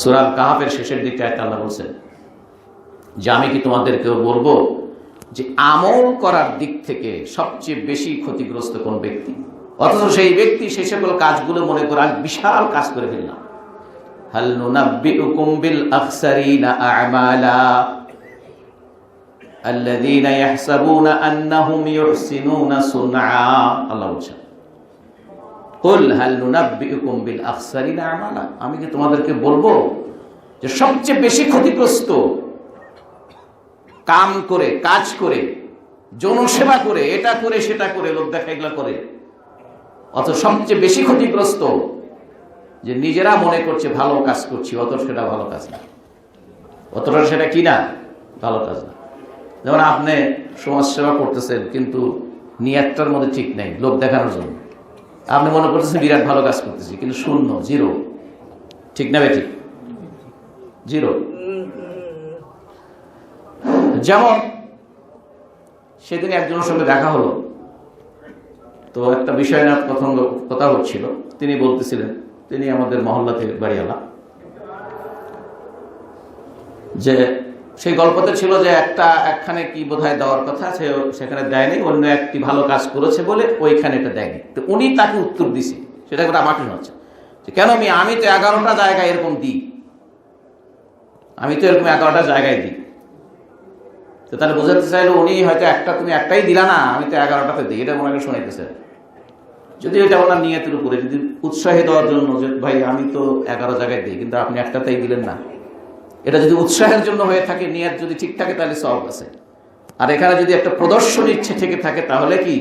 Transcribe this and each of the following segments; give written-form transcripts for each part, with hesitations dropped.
সূরা কাহফের শেষের দিকে আল্লাহ বলছেন যে আমি কি তোমাদেরকেও বলবো যে আমল করার দিক থেকে সবচেয়ে বেশি ক্ষতিগ্রস্ত কোন ব্যক্তি, অথচ সেই ব্যক্তি সেই সকল কাজগুলো মনে করে আজ বিশাল কাজ করে ফেললাম। হাল নুনাব্বিউকুম বিল আখসারিনা আ'মালা আল্লাযীনা ইয়াহসাবুনা আন্নাহুম ইউহসিনুনা সুনআ। আল্লাহ বলছেন কুল হাল নুনাব্বিউকুম বিল আখসারিনা আ'মালা, আমি কি তোমাদেরকে বলবো যে সবচেয়ে বেশি ক্ষতিগ্রস্ত কাম করে, কাজ করে, জনসেবা করে, এটা করে সেটা করে, লোক দেখা এগুলা করে, অথচ সবচেয়ে বেশি ক্ষতিগ্রস্ত যে নিজেরা মনে করছে ভালো কাজ করছি, অথচ সেটা ভালো কাজ না, অথচ সেটা কি না, ভালো কাজ না। যেমন আপনি সমাজসেবা করতেছেন কিন্তু নিয়তটার মধ্যে ঠিক নাই, লোক দেখানোর জন্য আপনি মনে করতেছেন বিরাট ভালো কাজ করতেছি, কিন্তু শূন্য, জিরো। ঠিক না বেঠিক? জিরো। যেমন সেদিন একজনের সঙ্গে দেখা হলো, তো একটা বিষয় না কথা হচ্ছিল, তিনি বলতেছিলেন, তিনি আমাদের মহল্লাতে বাড়িওয়ালা, যে সেই গল্পতে ছিল যে একখানে কি বোধহয় দেওয়ার কথা, সেখানে দেয়নি, অন্য একটি ভালো কাজ করেছে বলে ওইখানে এটা দেয়নি। তো উনি তাকে উত্তর দিছে, সেটা কথা আমার ঠিক হচ্ছে যে কেন আমি তো 11টা জায়গায় এরকম দিই, আমি তো এরকম 11টা জায়গায় দিই। তো তাহলে বোঝাতে চাইলো উনি হয়তো তুমি একটাই দিলা না, আমি তো 11টাতে দিই, এটা ওনাকে শোনাইতেছে। যদি এটা ওনার নিয়তের উপরে, যদি উৎসাহী দেওয়ার জন্য যে ভাই আমি তো 11 জায়গায় দিই কিন্তু আপনি একটাতেই দিলেন না, এটা যদি উৎসাহের জন্য হয়ে থাকে, নিয়ত যদি ঠিক থাকে তাহলে সওয়াব আছে। আর এখানে যদি একটা প্রদর্শন ইচ্ছে থেকে থাকে তাহলে কি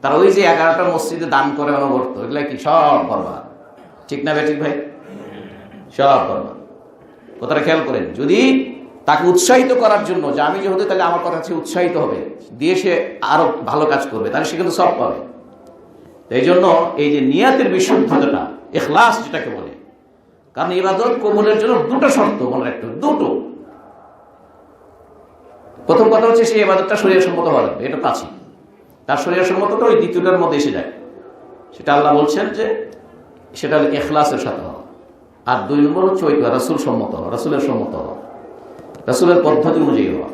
তার ওই যে 11টা মসজিদে দান করে অনবরত, এগুলা কি সব বরবাদ। ঠিক না বেঠিক ভাই? সব বরবাদ। কথাটা খেয়াল করেন, যদি তাকে উৎসাহিত করার জন্য যে আমি যেহেতু তাহলে আমার কথা হচ্ছে উৎসাহিত হবে, দিয়ে সে আরো ভালো কাজ করবে, তাহলে সে কিন্তু সব পাবে। এই জন্য এই যে নিয়াতের বিশুদ্ধতাটা, ইখলাস যেটাকে বলে, কারণ ইবাদত কবুলের জন্য দুটো শর্ত মনে রাখতে হবে, দুটো। প্রথম কথা হচ্ছে সেই ইবাদতটা শরীয়তসম্মত হওয়া লাগবে, এটা পাচ্ছি। তার শরীয়তসম্মতটা ওই দ্বিতীয়টার মধ্যে এসে যায়, সেটা আল্লাহ বলছেন যে সেটা ইখলাসের সাথে হওয়া। আর 2 নম্বর হচ্ছে ওই রাসূল সম্মত হওয়া, রাসূলের সম্মত হওয়া, রাসূলের পদ্ধতি অনুযায়ী হওয়া।